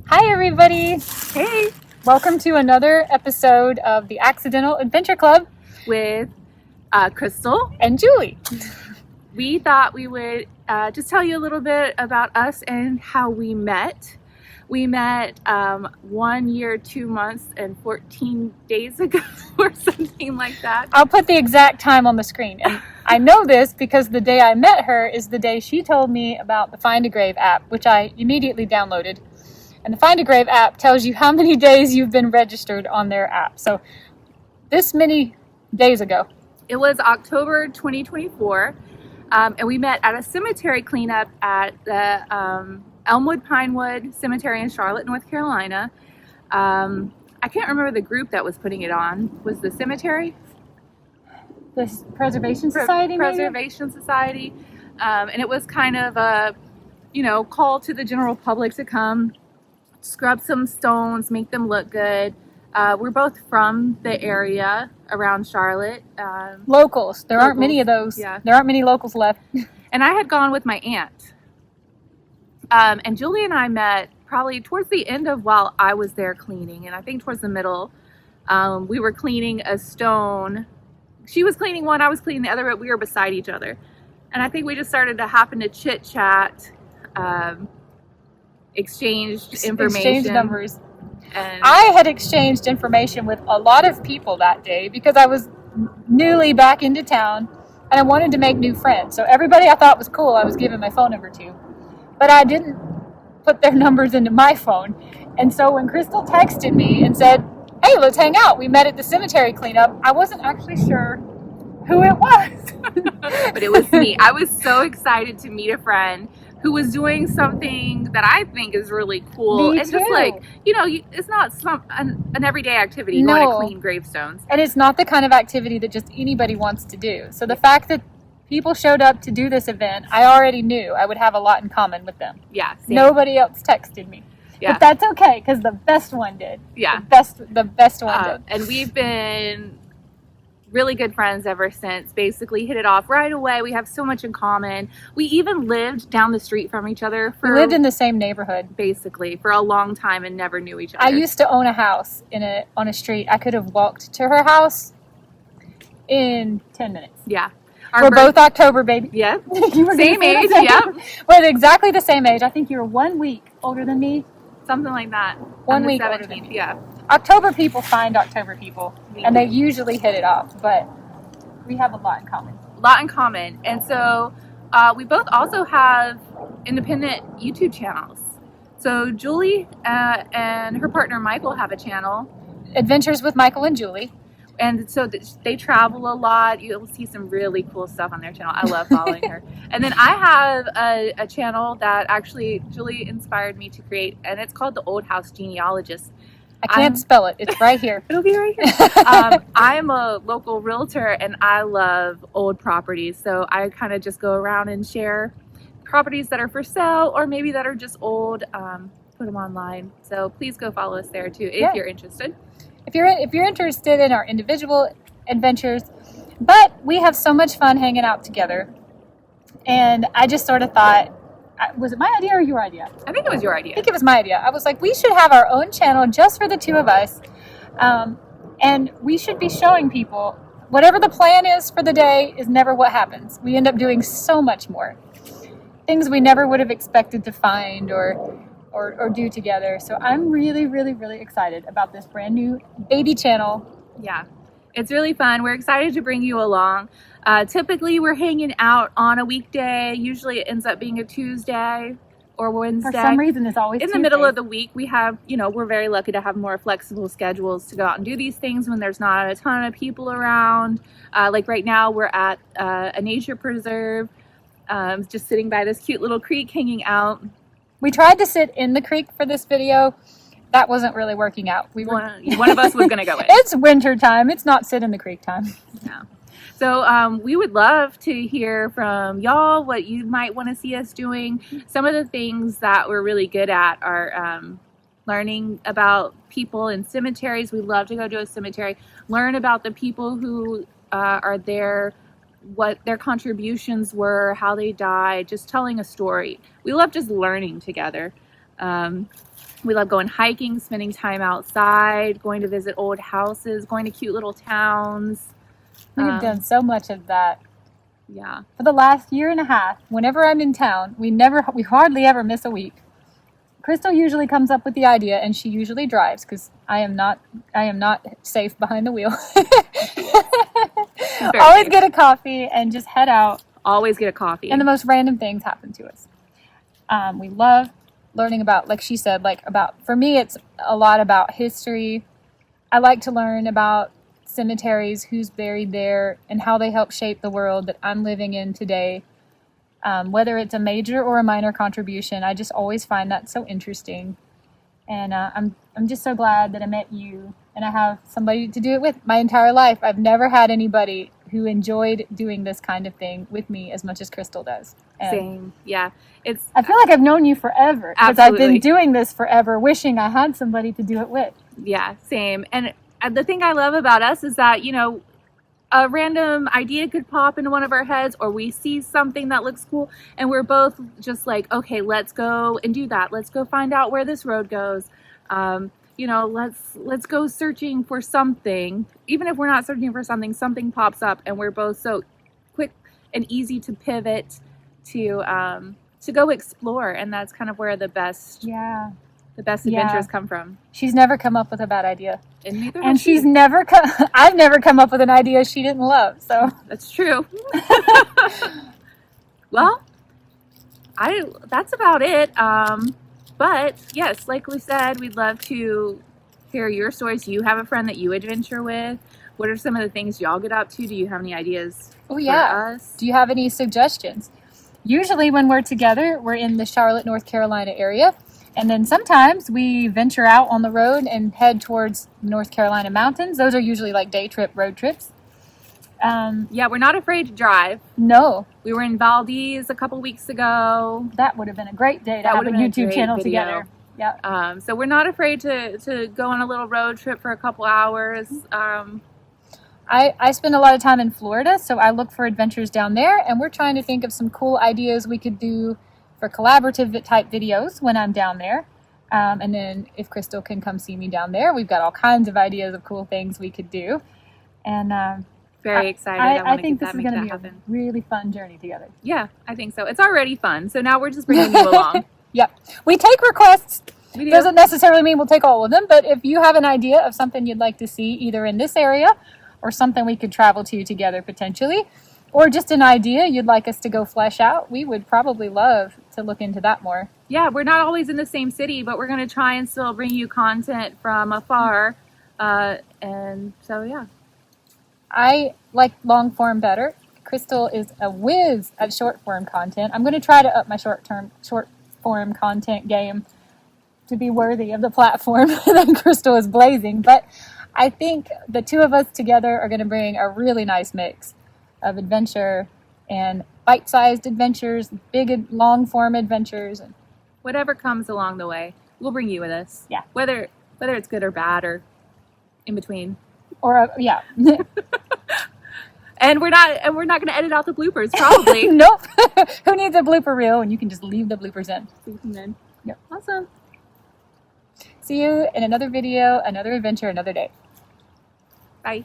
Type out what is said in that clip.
Hi, everybody. Hey, Welcome to another episode of the Accidental Adventure Club with Crystal. and Julie. We thought we would just tell you a little bit about us and how we met. We met 1 year, 2 months, and 14 days ago, or something like that. I'll put the exact time on the screen. And I know this because the day I met her is the day she told me about the Find a Grave app, which I immediately downloaded. And the Find a Grave app tells you how many days you've been registered on their app. So this many days ago. It was October 2024, and we met at a cemetery cleanup at the Elmwood Pinewood Cemetery in Charlotte, North Carolina. I can't remember the group that was putting it on. Was the cemetery? The Preservation Society, Preservation Society. And it was kind of a, call to the general public to come scrub some stones, make them look good. We're both from the area around Charlotte. Locals. There aren't Locals, many of those. yeah. There aren't many locals left. And I had gone with my aunt. And Julie and I met probably towards the end of while I was there cleaning. And I think towards the middle, we were cleaning a stone. She was cleaning one, I was cleaning the other, but we were beside each other. And I think we just started to happen to chit chat, exchanged information. Exchange numbers. And I had exchanged information with a lot of people that day because I was newly back into town and I wanted to make new friends. So everybody I thought was cool, I was giving my phone number to. But I didn't put their numbers into my phone. And so when Crystal texted me and said, "Hey, let's hang out. We met at the cemetery cleanup," I wasn't actually sure who it was. but it was me. I was so excited to meet a friend who was doing something that I think is really cool. Me and just too. like, it's not an everyday activity going No. to clean gravestones. And it's not the kind of activity that just anybody wants to do. So the fact that people showed up to do this event, I already knew I would have a lot in common with them. Yeah. Same. Nobody else texted me. Yeah. But that's okay, because the best one did. Yeah. The best one did. And we've been really good friends ever since. Basically hit it off right away. We have so much in common. We even lived down the street from each other We lived in the same neighborhood. basically for a long time and never knew each other. I used to own a house on a street. I could have walked to her house in 10 minutes. Yeah. We're both October, baby. Yeah. You were Same gonna say age, the same. yep. We're exactly the same age. I think you're 1 week older than me. Something like that. 1 On the week older than 17th, me. yeah. October people find October people, and they usually hit it off, but we have a lot in common. A lot in common. And so we both also have independent YouTube channels. So Julie and her partner Michael have a channel. Adventures with Michael and Julie. And so they travel a lot. You'll see some really cool stuff on their channel. I love following her. And then I have a channel that actually Julie inspired me to create, and it's called The Old House Genealogist. I can't spell it. It's right here. It'll be right here. I'm a local realtor, and I love old properties. So I kind of just go around and share properties that are for sale or maybe that are just old, put them online. So please go follow us there too if you're interested. If you're interested in our individual adventures, but we have so much fun hanging out together, and I just sort of thought, was it my idea or your idea? I think it was your idea. I think it was my idea. I was like, we should have our own channel just for the two of us, and we should be showing people whatever the plan is for the day is never what happens. We end up doing so much more things we never would have expected to find or do together. So I'm really, really, really excited about this brand new baby channel. Yeah, it's really fun. We're excited to bring you along. Typically, we're hanging out on a weekday. Usually, it ends up being a Tuesday or Wednesday. For some reason, it's always in the middle of the week. We have, we're very lucky to have more flexible schedules to go out and do these things when there's not a ton of people around. Like right now, we're at a nature preserve, just sitting by this cute little creek, hanging out. We tried to sit in the creek for this video. That wasn't really working out. One of us was going to go in. It's winter time. It's not sit in the creek time. Yeah. So we would love to hear from y'all what you might want to see us doing. Some of the things that we're really good at are learning about people in cemeteries. We love to go to a cemetery, learn about the people who are there, what their contributions were, how they died, just telling a story. We love just learning together. We love going hiking, spending time outside, going to visit old houses, going to cute little towns. We've done so much of that. Yeah. For the last year and a half, whenever I'm in town, we hardly ever miss a week. Crystal usually comes up with the idea, and she usually drives because I am not safe behind the wheel. Always safe. get a coffee and just head out. Always get a coffee. And the most random things happen to us. We love learning about, like she said, for me, it's a lot about history. I like to learn about cemeteries, who's buried there, and how they help shape the world that I'm living in today. Whether it's a major or a minor contribution, I just always find that so interesting. And I'm just so glad that I met you and I have somebody to do it with. My entire life, I've never had anybody who enjoyed doing this kind of thing with me as much as Crystal does. And same. Yeah. I feel like I've known you forever because I've been Absolutely. doing this forever, wishing I had somebody to do it with. Yeah, same. And the thing I love about us is that, a random idea could pop into one of our heads, or we see something that looks cool and we're both just like, okay, let's go and do that. Let's go find out where this road goes. Let's go searching for something. Even if we're not searching for something, something pops up and we're both so quick and easy to pivot to go explore. And that's kind of where the best adventures come from. She's never come up with a bad idea. And neither And has she. I've never come up with an idea she didn't love. So That's true. Well, that's about it. But yes, like we said, we'd love to hear your stories. Do you have a friend that you adventure with? What are some of the things y'all get up to? Do you have any ideas for us? Do you have any suggestions? Usually when we're together, we're in the Charlotte, North Carolina area. And then sometimes we venture out on the road and head towards North Carolina mountains. Those are usually like day trip, road trips. Yeah, we're not afraid to drive. No, We were in Valdez a couple weeks ago. that would have been a great day to That have a would have been a YouTube great channel video. together. Yeah. So we're not afraid to go on a little road trip for a couple hours. I spend a lot of time in Florida, so I look for adventures down there, and we're trying to think of some cool ideas we could do for collaborative type videos when I'm down there. And then if Crystal can come see me down there, we've got all kinds of ideas of cool things we could do. And Very excited. I think this is make going to that be happen. a really fun journey together. Yeah, I think so. It's already fun. So now we're just bringing you along. Yep. We take requests. We do. Doesn't necessarily mean we'll take all of them, but if you have an idea of something you'd like to see either in this area or something we could travel to together potentially, or just an idea you'd like us to go flesh out, we would probably love to look into that more. Yeah, we're not always in the same city, but we're going to try and still bring you content from afar. And so, yeah. I like long form better. Crystal is a whiz at short form content. I'm going to try to up my short form content game to be worthy of the platform that Crystal is blazing. But I think the two of us together are going to bring a really nice mix of adventure and bite-sized adventures, big long form adventures. Whatever comes along the way, we'll bring you with us. Yeah. Whether it's good or bad or in between. Yeah. And we're not going to edit out the bloopers, probably. Nope. Who needs a blooper reel? And you can just leave the bloopers in. Yep. Awesome. See you in another video, another adventure, another day. Bye.